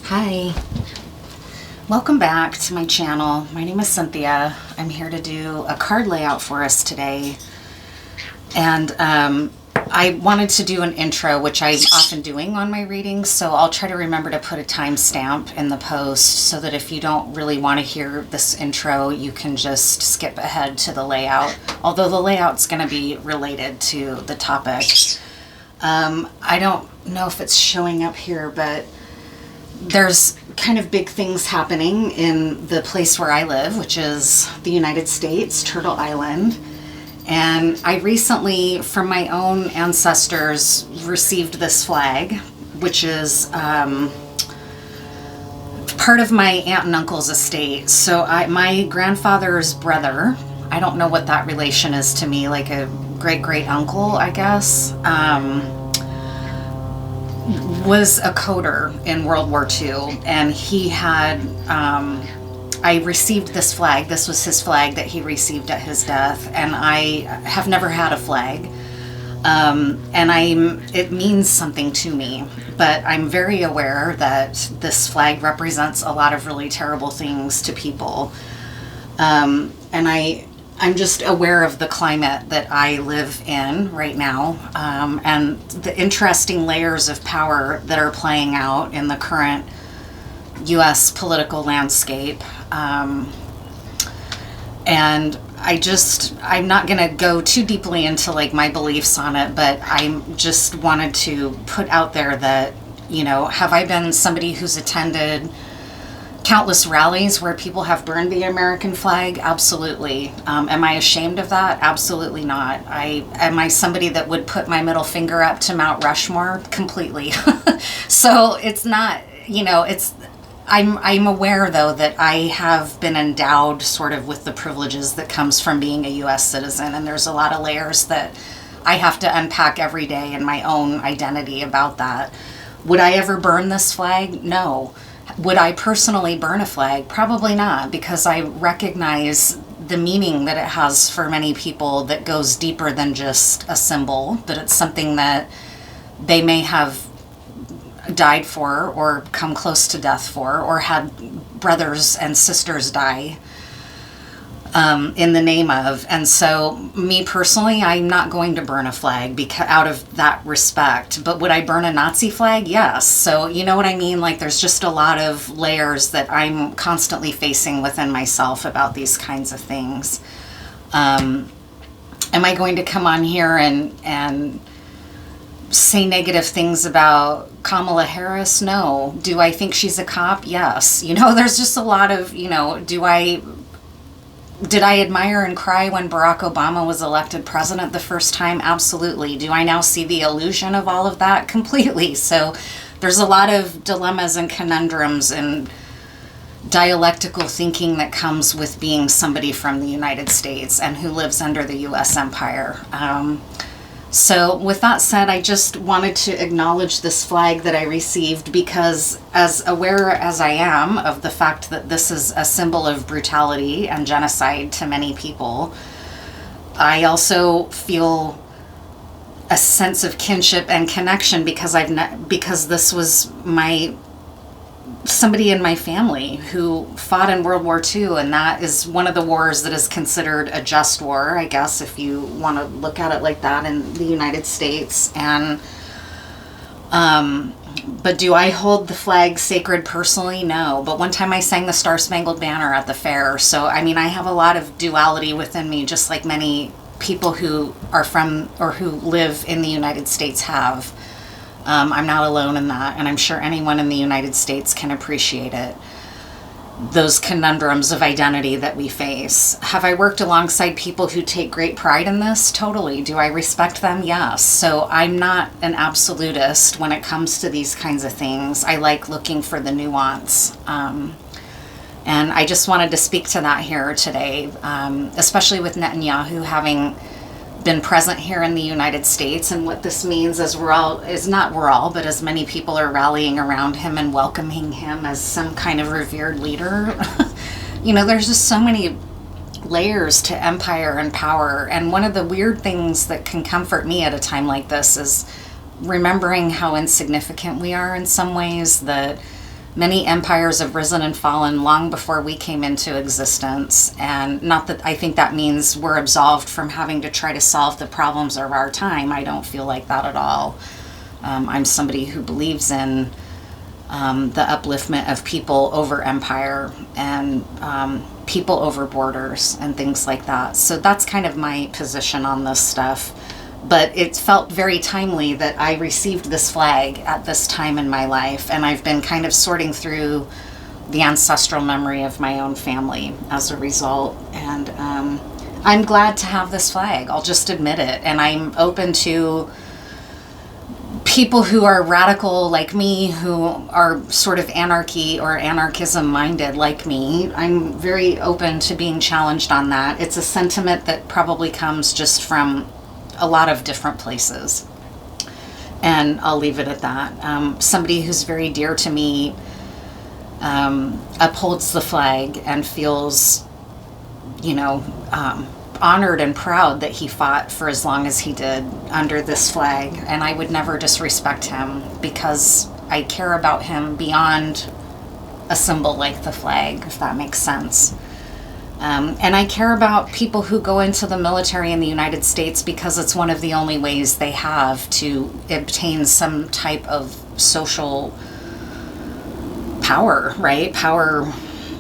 Hi, welcome back to my channel. My name is Cynthia. I'm here to do a card layout for us today. And I wanted to do an intro, which I'm often doing on my readings, so I'll try to remember to put a timestamp in the post so that if you don't really want to hear this intro, you can just skip ahead to the layout, although the layout's going to be related to the topic. I don't know if it's showing up here, but there's kind of big things happening in the place where I live, which is the United States, Turtle Island. And I recently, from my own ancestors, received this flag, which is part of my aunt and uncle's estate. So my grandfather's brother, I don't know what that relation is to me, like a great-great uncle, I guess, was a coder in World War II, and he had, I received this flag. This was his flag that he received at his death, and I have never had a flag, and it means something to me, but I'm very aware that this flag represents a lot of really terrible things to people, and I'm just aware of the climate that I live in right now, and the interesting layers of power that are playing out in the current U.S. political landscape. And I'm not going to go too deeply into like my beliefs on it, but I just wanted to put out there that, you know, have I been somebody who's attended countless rallies where people have burned the American flag? Absolutely. Am I ashamed of that? Absolutely not. Am I somebody that would put my middle finger up to Mount Rushmore? Completely. So it's not, you know, I'm aware though that I have been endowed sort of with the privileges that comes from being a US citizen, and there's a lot of layers that I have to unpack every day in my own identity about that. Would I ever burn this flag? No. Would I personally burn a flag? Probably not, because I recognize the meaning that it has for many people that goes deeper than just a symbol, that it's something that they may have died for or come close to death for or had brothers and sisters die in the name of. And so me personally, I'm not going to burn a flag because out of that respect. But would I burn a Nazi flag? Yes. So you know what I mean? Like there's just a lot of layers that I'm constantly facing within myself about these kinds of things. Am I going to come on here and say negative things about Kamala Harris? No. Do I think she's a cop? Yes. You know, there's just a lot of, you know, did I admire and cry when Barack Obama was elected president the first time? Absolutely. Do I now see the illusion of all of that? Completely. So there's a lot of dilemmas and conundrums and dialectical thinking that comes with being somebody from the United States and who lives under the U.S. empire. So with that said, I just wanted to acknowledge this flag that I received because as aware as I am of the fact that this is a symbol of brutality and genocide to many people, I also feel a sense of kinship and connection because because this was somebody in my family who fought in World War II, and that is one of the wars that is considered a just war, I guess, if you want to look at it like that in the United States. And but do I hold the flag sacred personally? No. But one time I sang the Star Spangled Banner at the fair, so I mean I have a lot of duality within me, just like many people who are from or who live in the United States have. I'm not alone in that, and I'm sure anyone in the United States can appreciate it. Those conundrums of identity that we face. Have I worked alongside people who take great pride in this? Totally. Do I respect them? Yes. So I'm not an absolutist when it comes to these kinds of things. I like looking for the nuance. And I just wanted to speak to that here today, especially with Netanyahu having been present here in the United States, and what this means is but as many people are rallying around him and welcoming him as some kind of revered leader. You know, there's just so many layers to empire and power, and one of the weird things that can comfort me at a time like this is remembering how insignificant we are in some ways, that Many empires have risen and fallen long before we came into existence. And not that I think that means we're absolved from having to try to solve the problems of our time. I don't feel like that at all. I'm somebody who believes in the upliftment of people over empire and people over borders and things like that. So that's kind of my position on this stuff. But it felt very timely that I received this flag at this time in my life, and I've been kind of sorting through the ancestral memory of my own family as a result. And I'm glad to have this flag. I'll just admit it. And I'm open to people who are radical like me, who are sort of anarchy or anarchism minded like me. I'm very open to being challenged on that. It's a sentiment that probably comes just from a lot of different places. And I'll leave it at that. Somebody who's very dear to me upholds the flag and feels, honored and proud that he fought for as long as he did under this flag. And I would never disrespect him because I care about him beyond a symbol like the flag, if that makes sense. And I care about people who go into the military in the United States because it's one of the only ways they have to obtain some type of social power, right? Power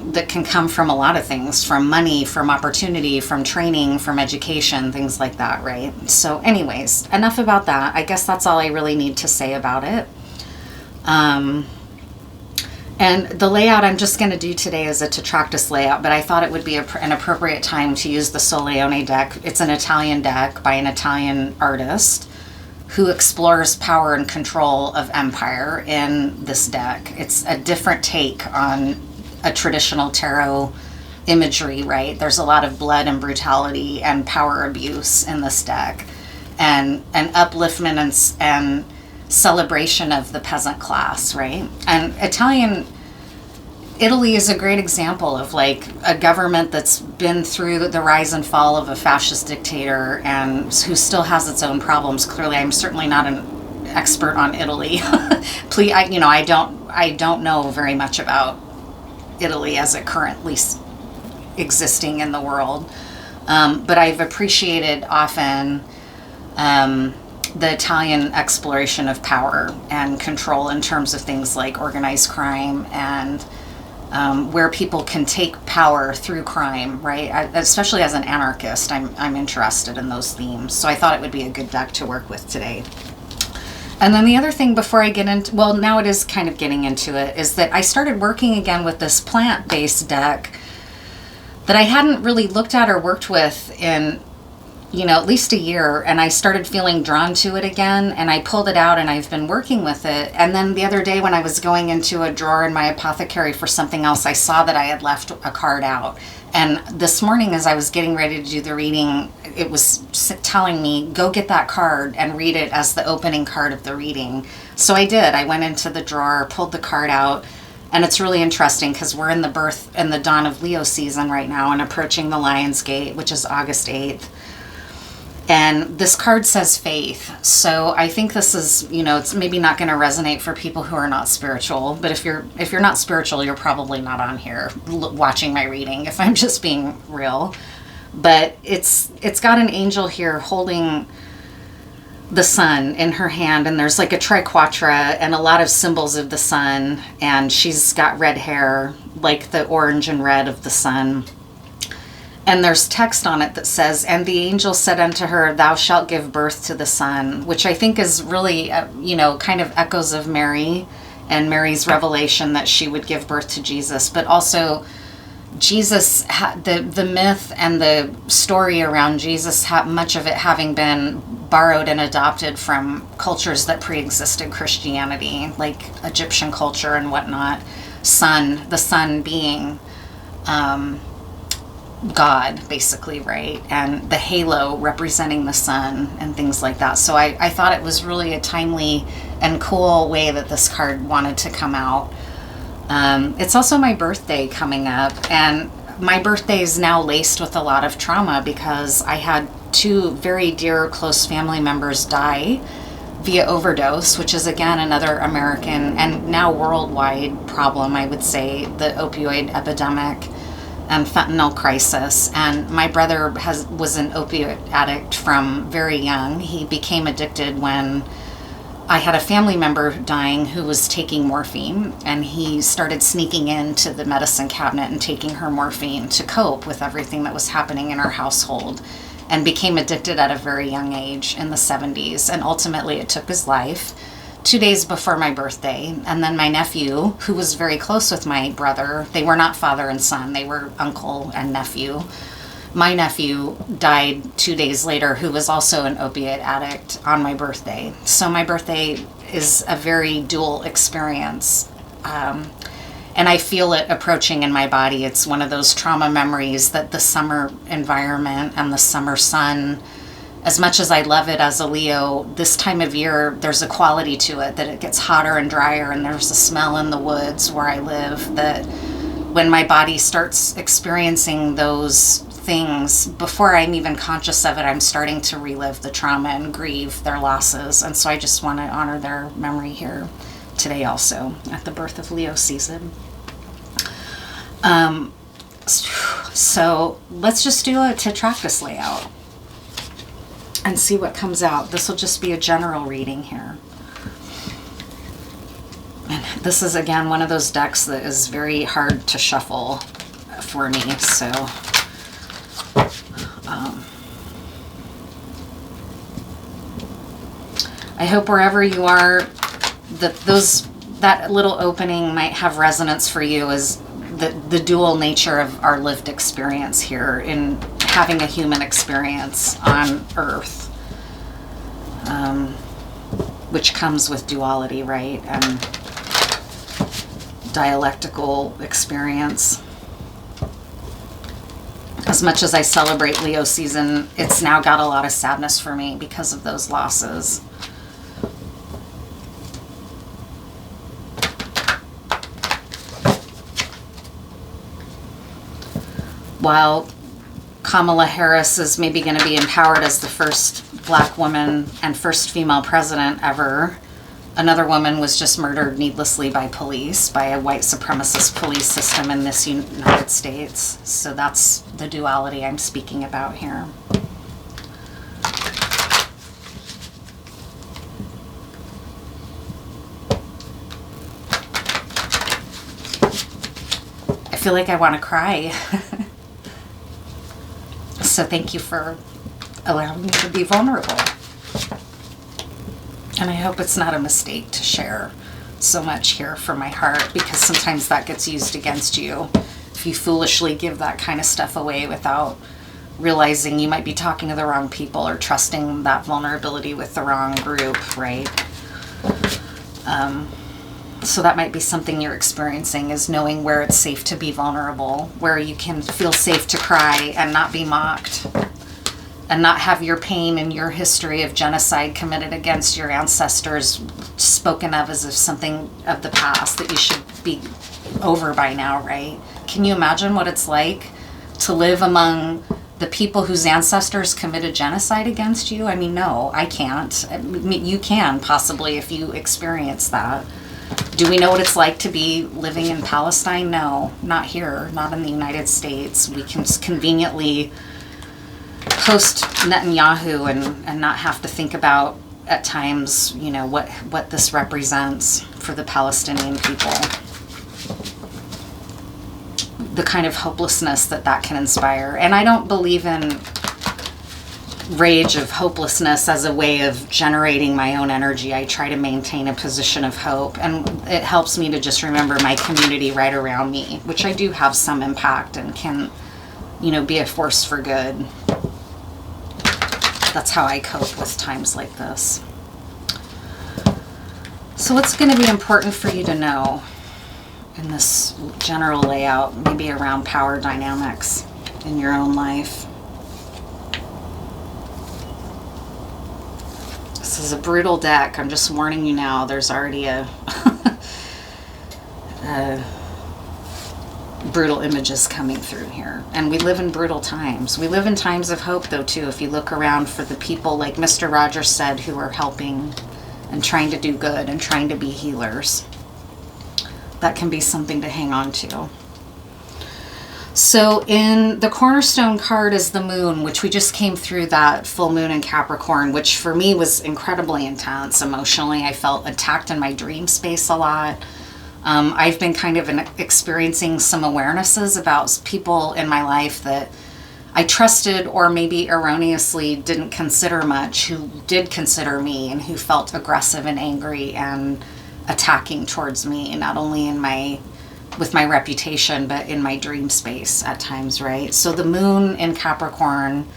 that can come from a lot of things, from money, from opportunity, from training, from education, things like that, right? So anyways, enough about that. I guess that's all I really need to say about it. And the layout I'm just going to do today is a Tetractus layout, but I thought it would be an appropriate time to use the Solleone deck. It's an Italian deck by an Italian artist who explores power and control of empire in this deck. It's a different take on a traditional tarot imagery, right? There's a lot of blood and brutality and power abuse in this deck, and an upliftment and celebration of the peasant class, right? And Italy is a great example of like a government that's been through the rise and fall of a fascist dictator and who still has its own problems. Clearly, I'm certainly not an expert on Italy. Please, I don't know very much about Italy as it currently existing in the world, but I've appreciated often the Italian exploration of power and control in terms of things like organized crime and where people can take power through crime, right? Especially as an anarchist, I'm interested in those themes. So I thought it would be a good deck to work with today. And then the other thing before I get into, well, now it is kind of getting into it, is that I started working again with this plant-based deck that I hadn't really looked at or worked with in, at least a year. And I started feeling drawn to it again, and I pulled it out and I've been working with it. And then the other day when I was going into a drawer in my apothecary for something else, I saw that I had left a card out. And this morning as I was getting ready to do the reading, it was telling me, go get that card and read it as the opening card of the reading. So I did. I went into the drawer, pulled the card out, and it's really interesting because we're in the birth and the dawn of Leo season right now and approaching the Lion's Gate, which is August 8th. And this card says faith. So I think this is, it's maybe not going to resonate for people who are not spiritual. But if you're not spiritual, you're probably not on here watching my reading, if I'm just being real. But it's got an angel here holding the sun in her hand. And there's like a triquetra and a lot of symbols of the sun. And she's got red hair, like the orange and red of the sun. And there's text on it that says, and the angel said unto her, thou shalt give birth to the son, which I think is really, kind of echoes of Mary and Mary's revelation that she would give birth to Jesus. But also Jesus, the myth and the story around Jesus, much of it having been borrowed and adopted from cultures that pre-existed Christianity, like Egyptian culture and whatnot. The sun being God, basically, right? And the halo representing the sun and things like that. So I thought it was really a timely and cool way that this card wanted to come out. It's also my birthday coming up, and my birthday is now laced with a lot of trauma because I had two very dear close family members die via overdose, which is again another American and now worldwide problem, I would say, the opioid epidemic and fentanyl crisis. And my brother was an opioid addict from very young. He became addicted when I had a family member dying who was taking morphine, and he started sneaking into the medicine cabinet and taking her morphine to cope with everything that was happening in our household, and became addicted at a very young age in the 70s. And ultimately it took his life 2 days before my birthday. And then my nephew, who was very close with my brother, they were not father and son, they were uncle and nephew. My nephew died 2 days later, who was also an opiate addict, on my birthday. So my birthday is a very dual experience. And I feel it approaching in my body. It's one of those trauma memories that the summer environment and the summer sun, as much as I love it as a Leo, this time of year, there's a quality to it that it gets hotter and drier, and there's a smell in the woods where I live that when my body starts experiencing those things, before I'm even conscious of it, I'm starting to relive the trauma and grieve their losses. And so I just want to honor their memory here today also at the birth of Leo season. So let's just do a tetractys layout and see what comes out. This will just be a general reading here. And this is again one of those decks that is very hard to shuffle for me, so I hope wherever you are that little opening might have resonance for you, as the dual nature of our lived experience here in having a human experience on Earth, which comes with duality, right? And dialectical experience. As much as I celebrate Leo season, it's now got a lot of sadness for me because of those losses. While Kamala Harris is maybe going to be empowered as the first black woman and first female president ever, another woman was just murdered needlessly by police, by a white supremacist police system in this United States. So that's the duality I'm speaking about here. I feel like I want to cry. So thank you for allowing me to be vulnerable. And I hope it's not a mistake to share so much here from my heart, because sometimes that gets used against you if you foolishly give that kind of stuff away without realizing you might be talking to the wrong people or trusting that vulnerability with the wrong group, right? So that might be something you're experiencing, is knowing where it's safe to be vulnerable, where you can feel safe to cry and not be mocked, and not have your pain and your history of genocide committed against your ancestors spoken of as if something of the past that you should be over by now, right? Can you imagine what it's like to live among the people whose ancestors committed genocide against you? I mean, no, I can't. I mean, you can possibly if you experience that. Do we know what it's like to be living in Palestine? No, not here, not in the United States. We can conveniently post Netanyahu and not have to think about at times, you know, what this represents for the Palestinian people. The kind of hopelessness that can inspire. And I don't believe in rage of hopelessness as a way of generating my own energy. I try to maintain a position of hope, and it helps me to just remember my community right around me, which I do have some impact and can, you know, be a force for good. That's how I cope with times like this. So what's going to be important for you to know in this general layout, maybe around power dynamics in your own life? This is a brutal deck. I'm just warning you now. There's already a brutal images coming through here. And we live in brutal times. We live in times of hope, though, too. If you look around for the people, like Mr. Rogers said, who are helping and trying to do good and trying to be healers. That can be something to hang on to. So in the cornerstone card is the moon, which we just came through that full moon in Capricorn, which for me was incredibly intense emotionally. I felt attacked in my dream space a lot. I've been kind of experiencing some awarenesses about people in my life that I trusted or maybe erroneously didn't consider much, who did consider me and who felt aggressive and angry and attacking towards me, not only with my reputation, but in my dream space at times, right? So the moon in Capricorn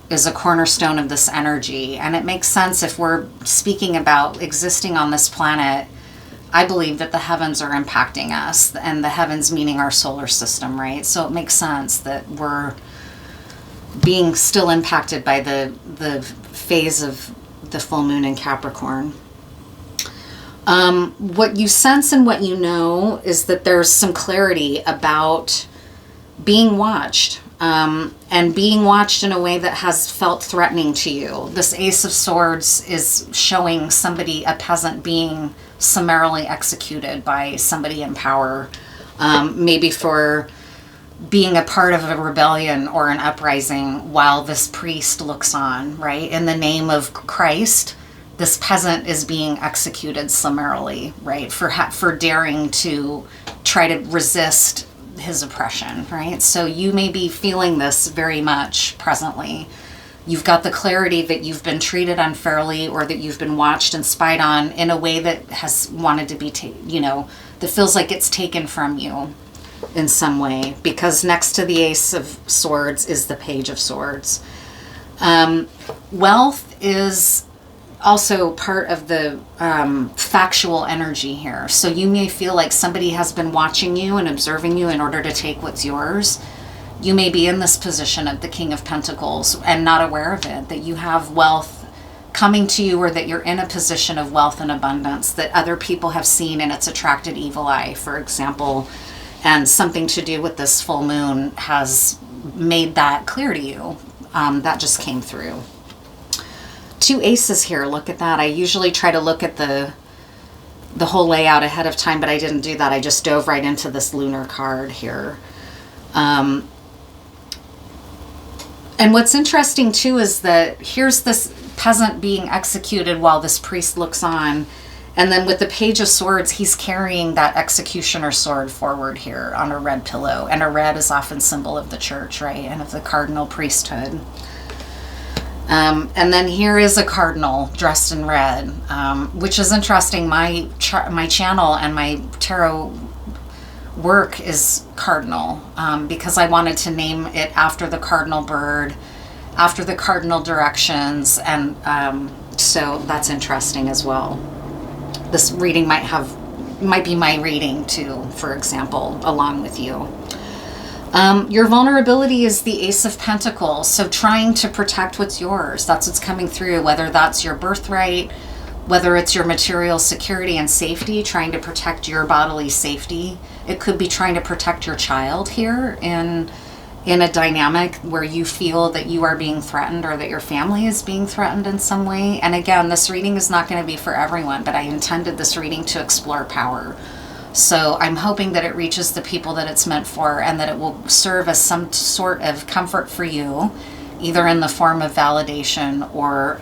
is a cornerstone of this energy. And it makes sense if we're speaking about existing on this planet. I believe that the heavens are impacting us, and the heavens meaning our solar system, right? So it makes sense that we're being still impacted by the phase of the full moon in Capricorn. What you sense and what you know is that there's some clarity about being watched, and being watched in a way that has felt threatening to you. This Ace of Swords is showing somebody, a peasant, being summarily executed by somebody in power, maybe for being a part of a rebellion or an uprising while this priest looks on, right? In the name of Christ, this peasant is being executed summarily, right? For daring to try to resist his oppression, right? So you may be feeling this very much presently. You've got the clarity that you've been treated unfairly, or that you've been watched and spied on in a way that has wanted to be, that feels like it's taken from you in some way, because next to the Ace of Swords is the Page of Swords. Wealth is also part of the factual energy here. So you may feel like somebody has been watching you and observing you in order to take what's yours. You may be in this position of the King of Pentacles and not aware of it, that you have wealth coming to you, or that you're in a position of wealth and abundance that other people have seen and it's attracted evil eye, for example. And something to do with this full moon has made that clear to you. That just came through. 2 aces here, look at that. I usually try to look at the whole layout ahead of time, but I didn't do that. I just dove right into this lunar card here. And what's interesting too is that here's this peasant being executed while this priest looks on. And then with the Page of Swords, he's carrying that executioner sword forward here on a red pillow. And a red is often symbol of the church, right? And of the cardinal priesthood. And then here is a cardinal dressed in red, which is interesting. My channel and my tarot work is cardinal, because I wanted to name it after the cardinal bird, after the cardinal directions, and so that's interesting as well. This reading might be my reading too, for example, along with you. Your vulnerability is the Ace of Pentacles, so trying to protect what's yours. That's what's coming through, whether that's your birthright, whether it's your material security and safety, trying to protect your bodily safety. It could be trying to protect your child here in a dynamic where you feel that you are being threatened, or that your family is being threatened in some way. And again, this reading is not going to be for everyone, but I intended this reading to explore power. So I'm hoping that it reaches the people that it's meant for, and that it will serve as some sort of comfort for you, either in the form of validation or,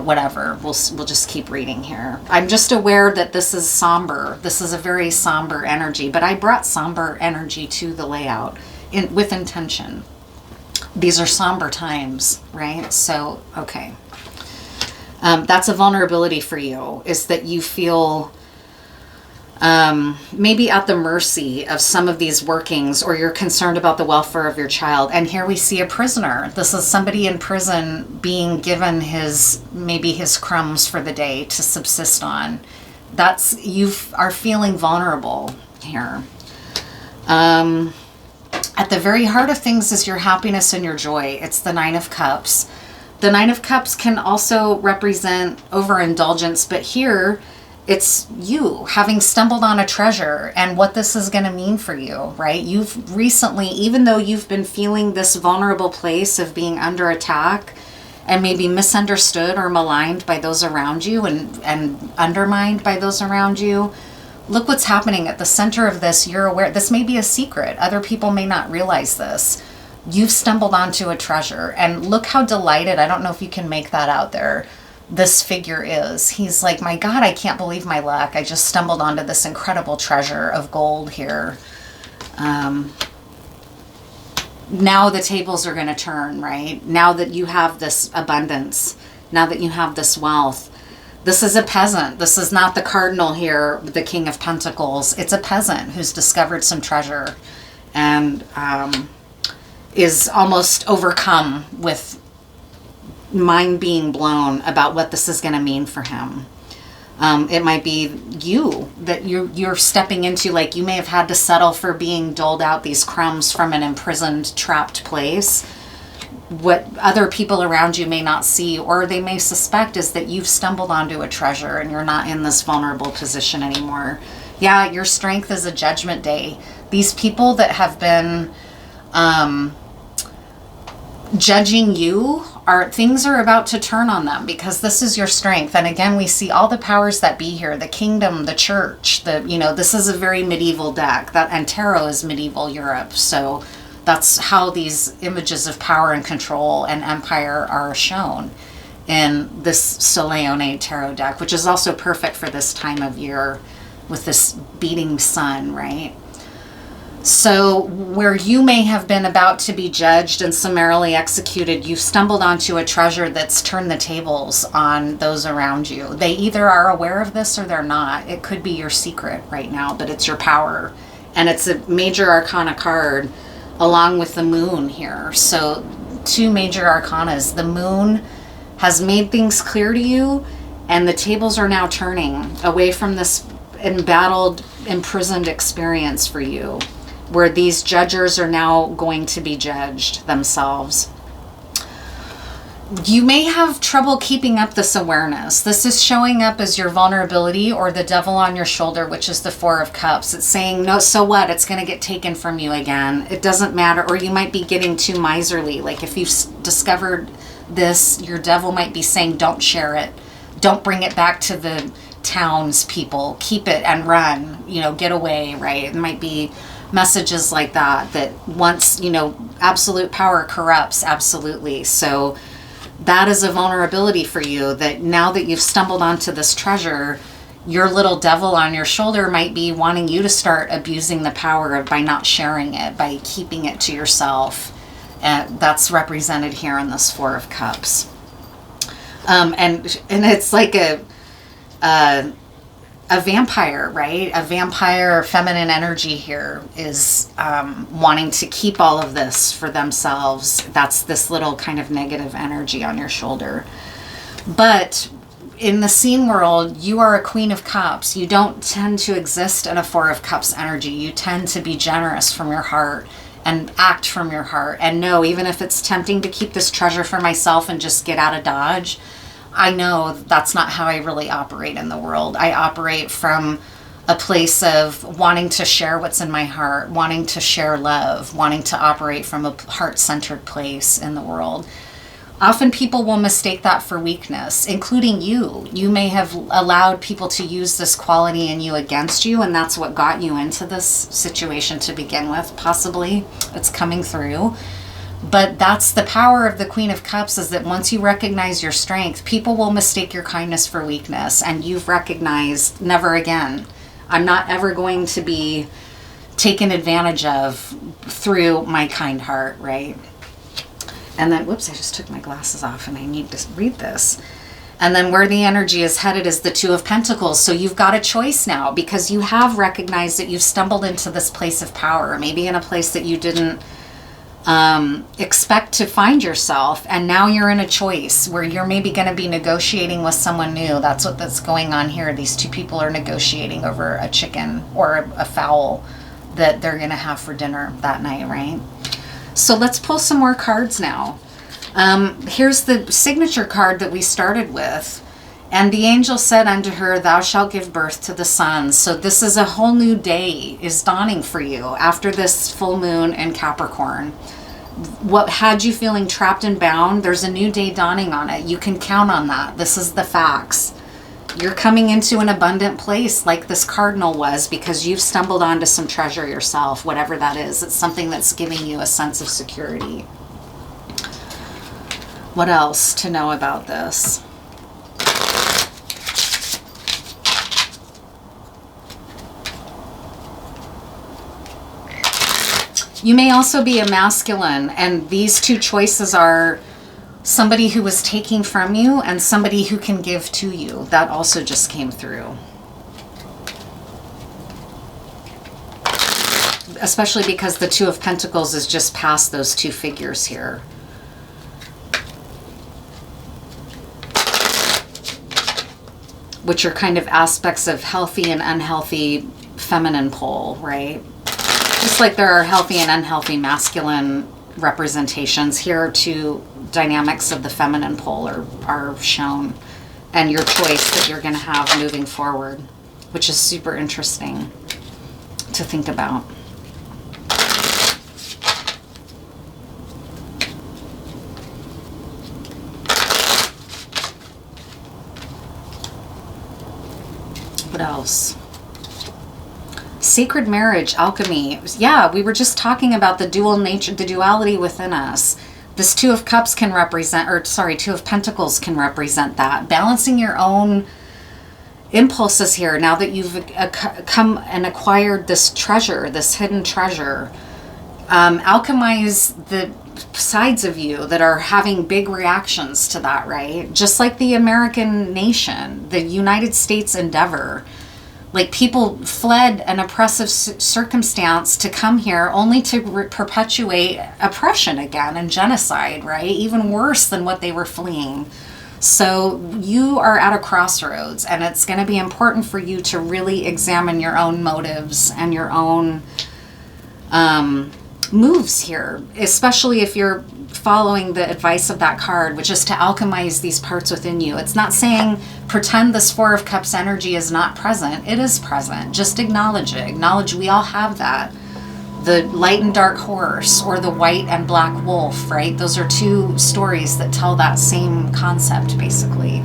whatever. We'll just keep reading here. I'm just aware that this is somber. This is a very somber energy, but I brought somber energy to the layout with intention. These are somber times, right? So, okay. That's a vulnerability for you, is that you feel maybe at the mercy of some of these workings, or you're concerned about the welfare of your child. And here we see a prisoner. This is somebody in prison being given maybe his crumbs for the day to subsist on. You are feeling vulnerable here. At the very heart of things is your happiness and your joy. It's the Nine of Cups. The Nine of Cups can also represent overindulgence, but here it's you having stumbled on a treasure and what this is going to mean for you, right? You've recently, even though you've been feeling this vulnerable place of being under attack and maybe misunderstood or maligned by those around you and undermined by those around you. Look what's happening at the center of this. You're aware. This may be a secret. Other people may not realize this. You've stumbled onto a treasure. And look how delighted, I don't know if you can make that out there, this figure is. He's like, my God, I can't believe my luck. I just stumbled onto this incredible treasure of gold here. Now the tables are going to turn, right? Now that you have this abundance, now that you have this wealth. This is a peasant. This is not the cardinal here, the King of Pentacles. It's a peasant who's discovered some treasure and is almost overcome with mind being blown about what this is going to mean for him. It might be you that you're stepping into, like you may have had to settle for being doled out these crumbs from an imprisoned, trapped place. What other people around you may not see, or they may suspect, is that you've stumbled onto a treasure and you're not in this vulnerable position anymore. Yeah, your strength is a judgment day. These people that have been judging you, things are about to turn on them because this is your strength. And again, we see all the powers that be here, the kingdom, the church, this is a very medieval deck, and tarot is medieval Europe. So that's how these images of power and control and empire are shown in this Solleone tarot deck, which is also perfect for this time of year with this beating sun, right? So where you may have been about to be judged and summarily executed, you've stumbled onto a treasure that's turned the tables on those around you. They either are aware of this or they're not. It could be your secret right now, but it's your power. And it's a major arcana card along with the moon here. So 2 major arcanas. The moon has made things clear to you, and the tables are now turning away from this embattled, imprisoned experience for you, where these judgers are now going to be judged themselves. You may have trouble keeping up this awareness. This is showing up as your vulnerability or the devil on your shoulder, which is the 4 of Cups. It's saying, no, so what? It's going to get taken from you again. It doesn't matter. Or you might be getting too miserly. Like if you've discovered this, your devil might be saying, don't share it. Don't bring it back to the townspeople. Keep it and run. Get away, right? It might be messages like that once, absolute power corrupts, absolutely. So that is a vulnerability for you, that now that you've stumbled onto this treasure, your little devil on your shoulder might be wanting you to start abusing the power by not sharing it, by keeping it to yourself. And that's represented here in this 4 of Cups. And it's like a vampire, right? A vampire feminine energy here is wanting to keep all of this for themselves. That's this little kind of negative energy on your shoulder. But in the scene world, you are a Queen of Cups. You don't tend to exist in a 4 of Cups energy. You tend to be generous from your heart and act from your heart. And no, even if it's tempting to keep this treasure for myself and just get out of Dodge, I know that's not how I really operate in the world. I operate from a place of wanting to share what's in my heart, wanting to share love, wanting to operate from a heart-centered place in the world. Often people will mistake that for weakness, including you. You may have allowed people to use this quality in you against you, and that's what got you into this situation to begin with, possibly. It's coming through. But that's the power of the Queen of Cups, is that once you recognize your strength, people will mistake your kindness for weakness, and you've recognized, never again. I'm not ever going to be taken advantage of through my kind heart, right? And then, whoops, I just took my glasses off and I need to read this. And then where the energy is headed is the 2 of Pentacles. So you've got a choice now, because you have recognized that you've stumbled into this place of power, maybe in a place that you didn't expect to find yourself. And now you're in a choice where you're maybe going to be negotiating with someone new. That's what's going on here. These 2 people are negotiating over a chicken or a fowl that they're going to have for dinner that night, right? So let's pull some more cards now. Here's the signature card that we started with. And the angel said unto her, thou shalt give birth to the son. So this is a whole new day is dawning for you after this full moon in Capricorn. What had you feeling trapped and bound, there's a new day dawning on it. You can count on that. This is the facts. You're coming into an abundant place like this cardinal was, because you've stumbled onto some treasure yourself, whatever that is. It's something that's giving you a sense of security. What else to know about this? You may also be a masculine, and these two choices are somebody who was taking from you and somebody who can give to you. That also just came through. Especially because the Two of Pentacles is just past those two figures here. Which are kind of aspects of healthy and unhealthy feminine pole, right? Just like there are healthy and unhealthy masculine representations, here two dynamics of the feminine pole are shown, and your choice that you're going to have moving forward, which is super interesting to think about. What else? Sacred marriage, alchemy. Yeah, we were just talking about the dual nature, the duality within us. This Two of Cups can represent, or sorry, Two of Pentacles can represent that. Balancing your own impulses here, now that you've come and acquired this treasure, this hidden treasure. Alchemize the sides of you that are having big reactions to that, right? Just like the American nation, the United States endeavor. Like, people fled an oppressive circumstance to come here only to perpetuate oppression again and genocide, right? Even worse than what they were fleeing. So you are at a crossroads, and it's going to be important for you to really examine your own motives and your own moves here, especially if you're following the advice of that card, which is to alchemize these parts within you. It's not saying pretend this Four of Cups energy is not present. It is present. Just acknowledge it. Acknowledge we all have that. The light and dark horse, or the white and black wolf, right? Those are two stories that tell that same concept, basically.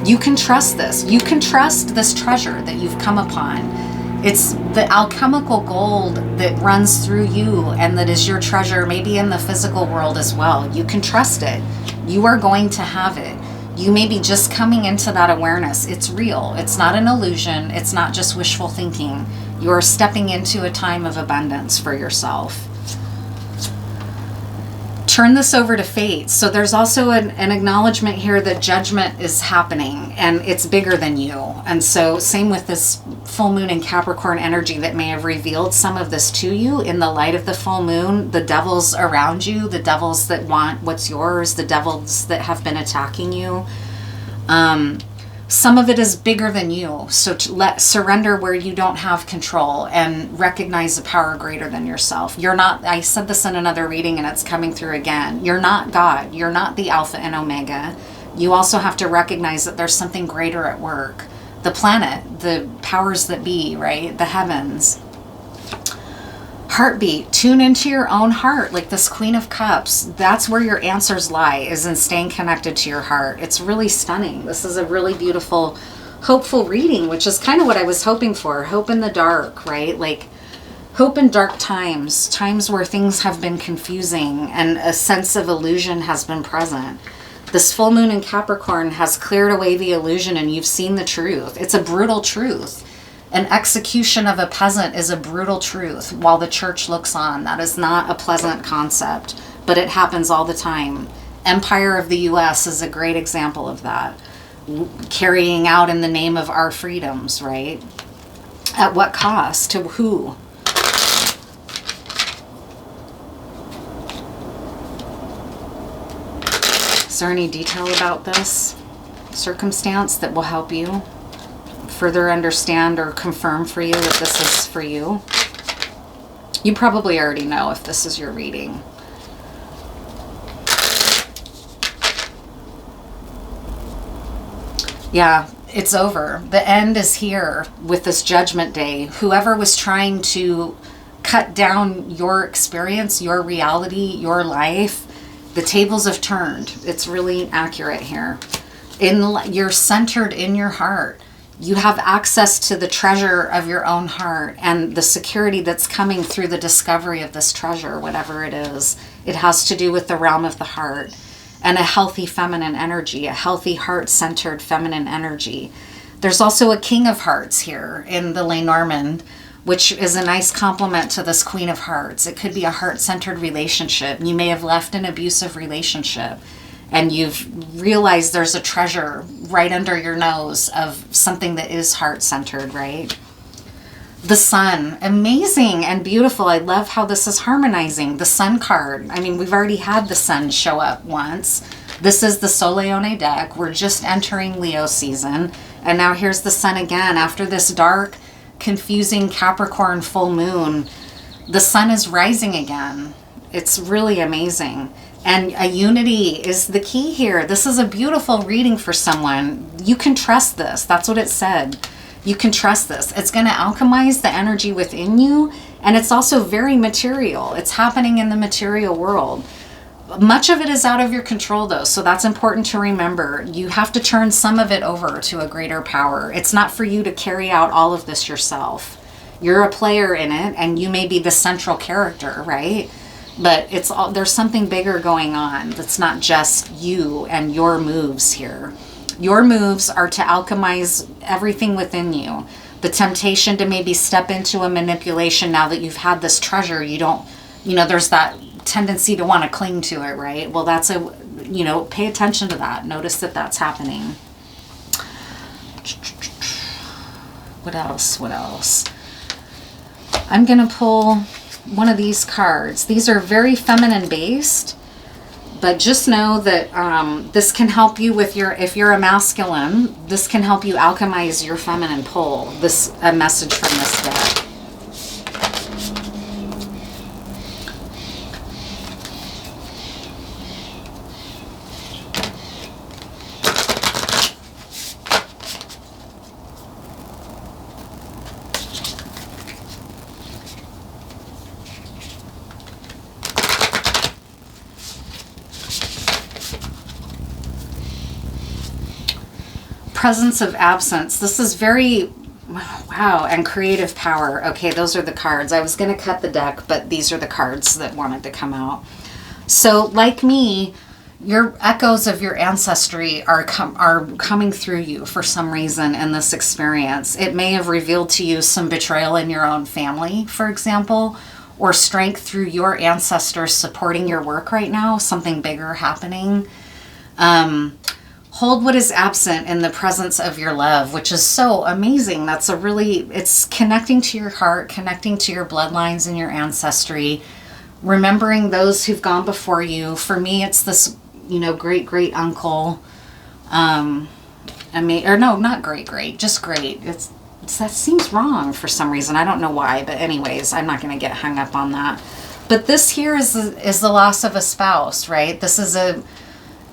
You can trust this. You can trust this treasure that you've come upon. It's the alchemical gold that runs through you and that is your treasure, maybe in the physical world as well. You can trust it. You are going to have it. You may be just coming into that awareness. It's real. It's not an illusion. It's not just wishful thinking. You are stepping into a time of abundance for yourself. Turn this over to fate. So there's also an acknowledgement here that judgment is happening, and it's bigger than you. And so same with this full moon in Capricorn energy that may have revealed some of this to you in the light of the full moon. The devils around you, the devils that want what's yours, the devils that have been attacking you. Some of it is bigger than you. So to surrender where you don't have control and recognize a power greater than yourself. You're not, I said this in another reading and it's coming through again. You're not God. You're not the Alpha and Omega. You also have to recognize that there's something greater at work. The planet, the powers that be, right? The heavens. Heartbeat. Tune into your own heart, like this Queen of Cups. That's where your answers lie, is in staying connected to your heart. It's really stunning. This is a really beautiful, hopeful reading, which is kind of what I was hoping for. Hope in the dark, right? Like hope in dark times, times where things have been confusing and a sense of illusion has been present. This full moon in Capricorn has cleared away the illusion and you've seen the truth. It's a brutal truth. An execution of a peasant is a brutal truth while the church looks on. That is not a pleasant concept, but it happens all the time. Empire of the US is a great example of that. Carrying out in the name of our freedoms, right? At what cost? To who? Is there any detail about this circumstance that will help you further understand or confirm for you that this is for you? You probably already know if this is your reading. Yeah, it's over. The end is here with this judgment day. Whoever was trying to cut down your experience, your reality, your life. The tables have turned. It's really accurate here. You're centered in your heart. You have access to the treasure of your own heart and the security that's coming through the discovery of this treasure, whatever it is. It has to do with the realm of the heart and a healthy feminine energy, a healthy heart-centered feminine energy. There's also a King of Hearts here in the Lenormand, which is a nice complement to this Queen of Hearts. It could be a heart-centered relationship. You may have left an abusive relationship and you've realized there's a treasure right under your nose of something that is heart-centered, right? The Sun, amazing and beautiful. I love how this is harmonizing. The Sun card, I mean, we've already had the Sun show up once. This is the solleone deck. We're just entering Leo season. And now here's the Sun again. After this dark, confusing Capricorn full moon, the Sun is rising again. It's really amazing. And a unity is the key here. This is a beautiful reading for someone. You can trust this. That's what it said. You can trust this. It's going to alchemize the energy within you. And it's also very material. It's happening in the material world. Much of it is out of your control, though. So that's important to remember. You have to turn some of it over to a greater power. It's not for you to carry out all of this yourself. You're a player in it, and you may be the central character, right? But there's something bigger going on that's not just you and your moves here. Your moves are to alchemize everything within you. The temptation to maybe step into a manipulation now that you've had this treasure, there's that tendency to want to cling to it, right? Well, pay attention to that. Notice that that's happening. What else? I'm going to pull one of these cards. These are very feminine based, but just know that this can help you with if you're a masculine, this can help you alchemize your feminine pole. A message from this deck. Presence of absence. This is very, wow, and creative power. Okay, those are the cards. I was going to cut the deck, but these are the cards that wanted to come out. So, like me, your echoes of your ancestry are coming through you for some reason in this experience. It may have revealed to you some betrayal in your own family, for example, or strength through your ancestors supporting your work right now, something bigger happening. Hold what is absent in the presence of your love, which is so amazing. It's connecting to your heart, connecting to your bloodlines and your ancestry, remembering those who've gone before you. For me, it's this, great uncle. Not great, just great. That seems wrong for some reason. I don't know why, but anyways, I'm not going to get hung up on that. But this here is the loss of a spouse, right? This is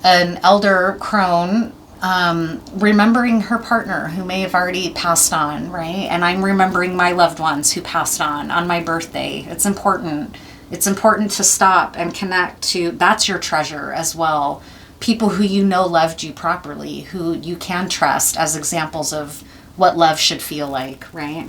an elder crone remembering her partner who may have already passed on, right? And I'm remembering my loved ones who passed on my birthday. It's important. It's important to stop and connect to, that's your treasure as well. People who loved you properly, who you can trust as examples of what love should feel like, right?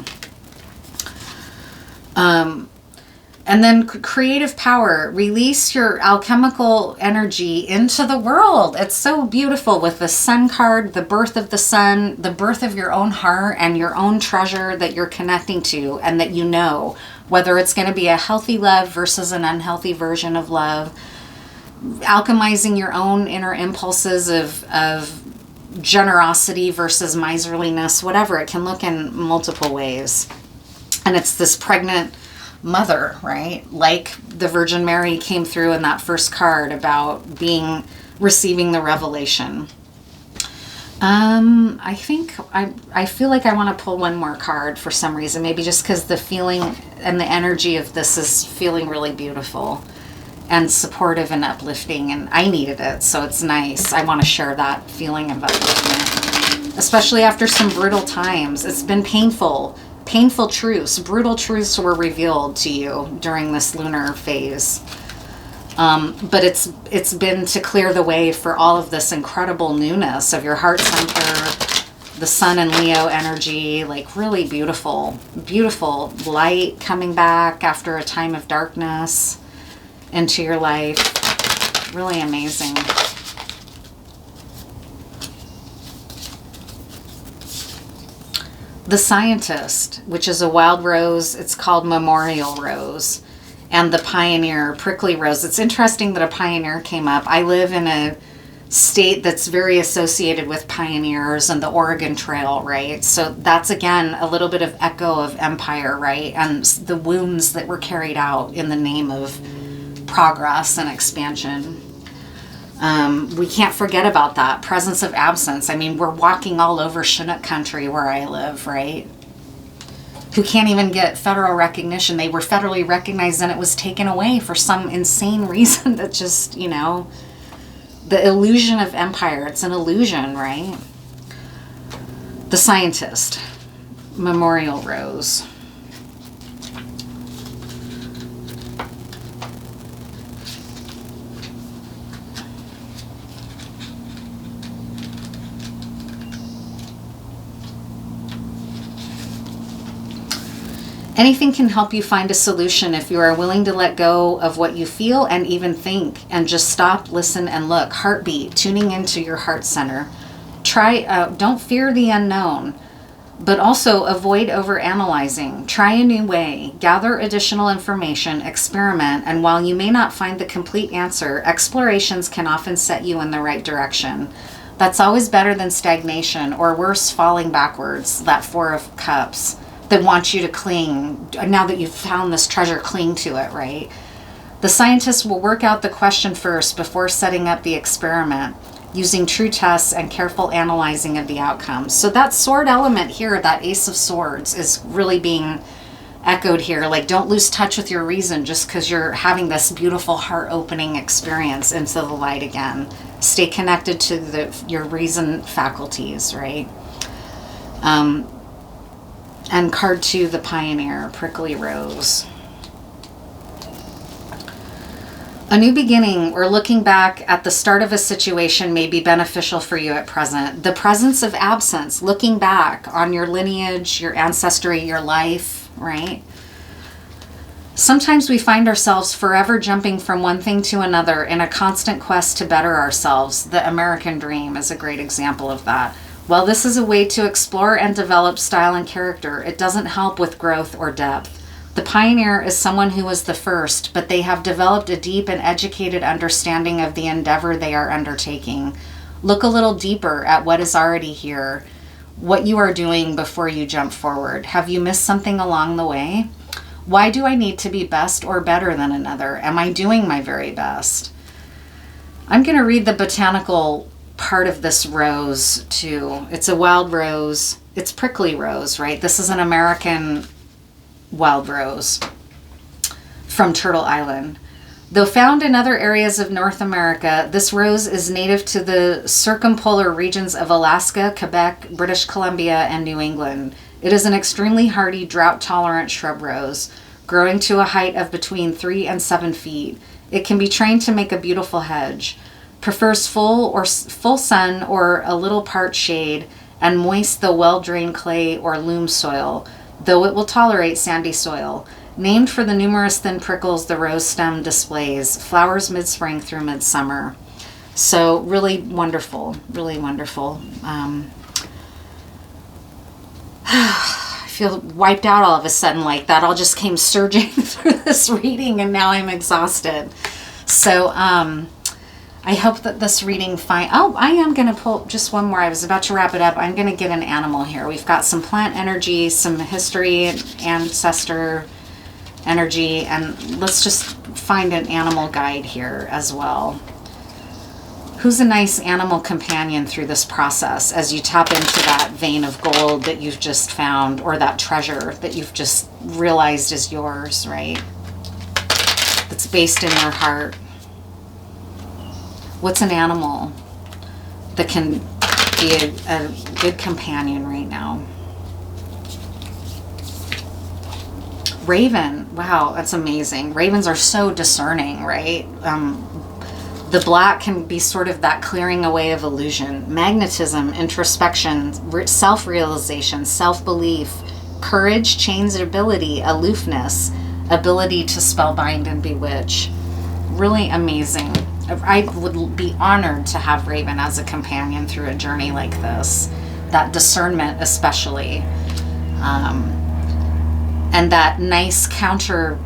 And then creative power, release your alchemical energy into the world. It's so beautiful with the Sun card, the birth of the sun, the birth of your own heart and your own treasure that you're connecting to and that you know, whether it's going to be a healthy love versus an unhealthy version of love, alchemizing your own inner impulses of generosity versus miserliness, whatever. It can look in multiple ways. And it's this pregnant mother, right? Like the Virgin Mary came through in that first card about receiving the revelation. I feel like I want to pull one more card for some reason, maybe just because the feeling and the energy of this is feeling really beautiful and supportive and uplifting, and I needed it, so it's nice. I want to share that feeling of upliftment, especially after some brutal times. It's been painful Painful truths, brutal truths were revealed to you during this lunar phase. But it's been to clear the way for all of this incredible newness of your heart center, the sun and Leo energy, like really beautiful, beautiful light coming back after a time of darkness into your life. Really amazing. The Scientist, which is a wild rose, it's called Memorial Rose, and the Pioneer, Prickly Rose. It's interesting that a pioneer came up. I live in a state that's very associated with pioneers and the Oregon Trail, right? So that's, again, a little bit of echo of empire, right? And the wounds that were carried out in the name of progress and expansion. We can't forget about that. Presence of absence. I mean, we're walking all over Chinook country where I live, right? Who can't even get federal recognition. They were federally recognized and it was taken away for some insane reason that just, you know, the illusion of empire. It's an illusion, right? The Scientist, Memorial Rose. Anything can help you find a solution if you are willing to let go of what you feel and even think and just stop, listen, and look. Heartbeat, tuning into your heart center. Don't fear the unknown, but also avoid overanalyzing. Try a new way. Gather additional information, experiment, and while you may not find the complete answer, explorations can often set you in the right direction. That's always better than stagnation, or worse, falling backwards, that Four of Cups. That wants you to cling. Now that you've found this treasure, cling to it, right? The Scientist will work out the question first before setting up the experiment, using true tests and careful analyzing of the outcomes. So that sword element here, that Ace of Swords, is really being echoed here. Like, don't lose touch with your reason just because you're having this beautiful heart-opening experience into the light again. Stay connected to your reason faculties, right? And card 2, the Pioneer, Prickly Rose. A new beginning or looking back at the start of a situation may be beneficial for you at present. The presence of absence, looking back on your lineage, your ancestry, your life, right? Sometimes we find ourselves forever jumping from one thing to another in a constant quest to better ourselves. The American Dream is a great example of that. While this is a way to explore and develop style and character, it doesn't help with growth or depth. The Pioneer is someone who was the first, but they have developed a deep and educated understanding of the endeavor they are undertaking. Look a little deeper at what is already here, what you are doing before you jump forward. Have you missed something along the way? Why do I need to be best or better than another? Am I doing my very best? I'm going to read the botanical part of this rose too. It's a wild rose. It's prickly rose, right? This is an American wild rose from Turtle Island. Though found in other areas of North America, this rose is native to the circumpolar regions of Alaska, Quebec, British Columbia, and New England. It is an extremely hardy, drought-tolerant shrub rose, growing to a height of between 3 and 7 feet. It can be trained to make a beautiful hedge. Prefers full sun or a little part shade, and moist though well-drained clay or loam soil, though it will tolerate sandy soil. Named for the numerous thin prickles the rose stem displays. Flowers mid-spring through midsummer. So really wonderful, really wonderful. I feel wiped out all of a sudden like that. All just came surging through this reading and now I'm exhausted. So, I hope that this reading I am going to pull just one more. I was about to wrap it up. I'm going to get an animal here. We've got some plant energy, some history, ancestor energy, and let's just find an animal guide here as well. Who's a nice animal companion through this process as you tap into that vein of gold that you've just found, or that treasure that you've just realized is yours, right? That's based in your heart. What's an animal that can be a good companion right now? Raven, wow, that's amazing. Ravens are so discerning, right? The black can be sort of that clearing away of illusion, magnetism, introspection, self-realization, self-belief, courage, changeability, aloofness, ability to spellbind and bewitch. Really amazing. I would be honored to have Raven as a companion through a journey like this. That discernment especially. And that nice counter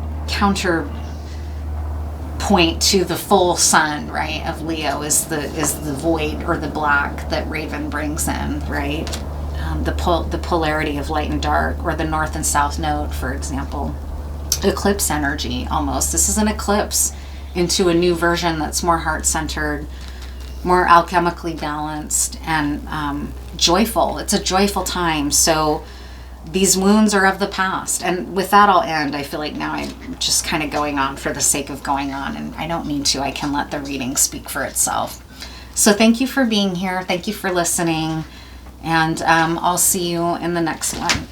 point to the full sun, right, of Leo is the void or the black that Raven brings in, right? The polarity of light and dark, or the north and south node, for example. Eclipse energy, almost. This is an eclipse into a new version that's more heart-centered, more alchemically balanced, and joyful. It's a joyful time. So these wounds are of the past. And with that, I'll end. I feel like now I'm just kind of going on for the sake of going on, and I don't need to. I can let the reading speak for itself. So thank you for being here. Thank you for listening. And I'll see you in the next one.